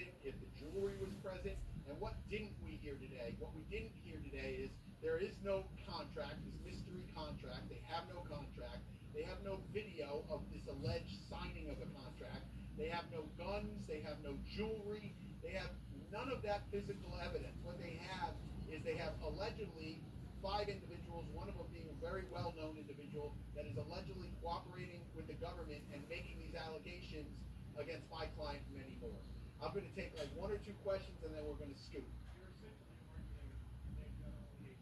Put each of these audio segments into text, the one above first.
present, if the jewelry was present, and what didn't we hear today? What we didn't hear today is there is no contract, this mystery contract. They have no contract. They have no video of this alleged signing of a contract. They have no guns. They have no jewelry. They have none of that physical evidence. What they have is they have allegedly 5 individuals, one of them being a very well-known individual that is allegedly cooperating with the government and making these allegations against my client and many more. I'm going to take like 1 or 2 questions and then we're going to scoot. You're essentially arguing they've done only a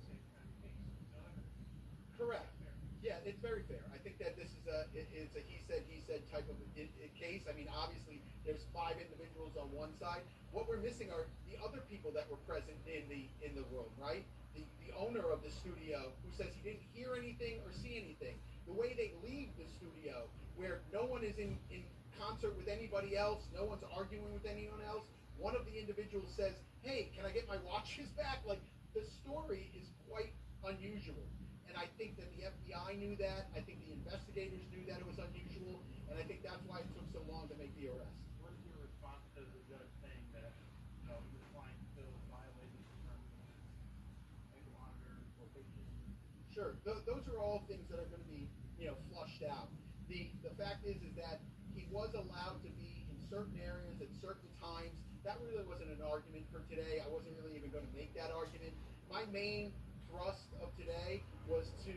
same kind of case. Correct. Yeah, it's very fair. I think that this is it's a he said type of a case. I mean, obviously, there's 5 individuals on one side. What we're missing are the other people that were present in the room, right? The owner of the studio who says he didn't hear anything or see anything. The way they leave the studio, where no one is in concert with anybody else, no one's arguing with anyone else. One of the individuals says, "Hey, can I get my watches back?" Like, the story is quite unusual. And I think that the FBI knew that. I think the investigators knew that it was unusual. And I think that's why it took so long to make the arrest. What is your response to the judge saying that, your client still violated the terms of his ankle monitor location? Sure. Those are all things that are going to be, flushed out. The fact is that he was allowed to be in certain areas at certain times. That really wasn't an argument for today. I wasn't really even going to make that argument. My main thrust of today was to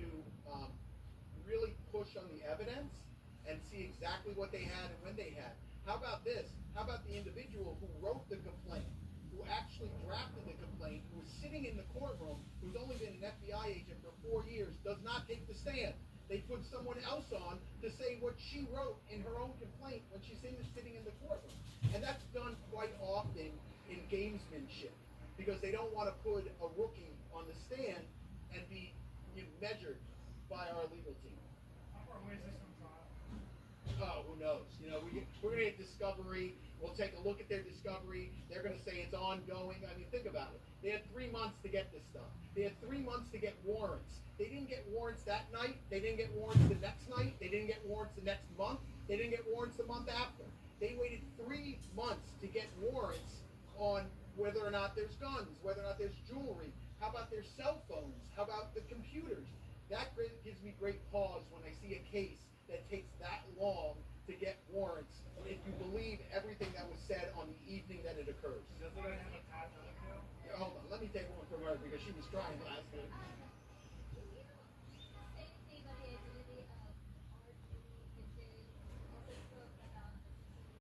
really push on the evidence and see exactly what they had and when they had. How about this? How about the individual who wrote the complaint, who actually drafted the complaint, who was sitting in the courtroom, who's only been an FBI agent for 4 years, does not take the stand. They put someone else on to say what she wrote in her own complaint when she's sitting in the courtroom. And that's done quite often in gamesmanship, because they don't want to put a rookie on the stand and be measured by our legal team. How far away is this from trial? Oh, who knows? We're going to get discovery. We'll take a look at their discovery. They're going to say it's ongoing. I mean, think about it. They had 3 months to get this stuff. They had 3 months to get warrants. They didn't get warrants that night. They didn't get warrants the next night. They didn't get warrants the next month. They didn't get warrants the month after. They waited 3 months to get warrants on whether or not there's guns, whether or not there's jewelry. How about their cell phones? How about the computers? That gives me great pause when I see a case that takes that long to get warrants, if you believe everything that was said on the evening that it occurs. Does it have a tie to the bill? Hold on, let me take one from her because she was trying last week.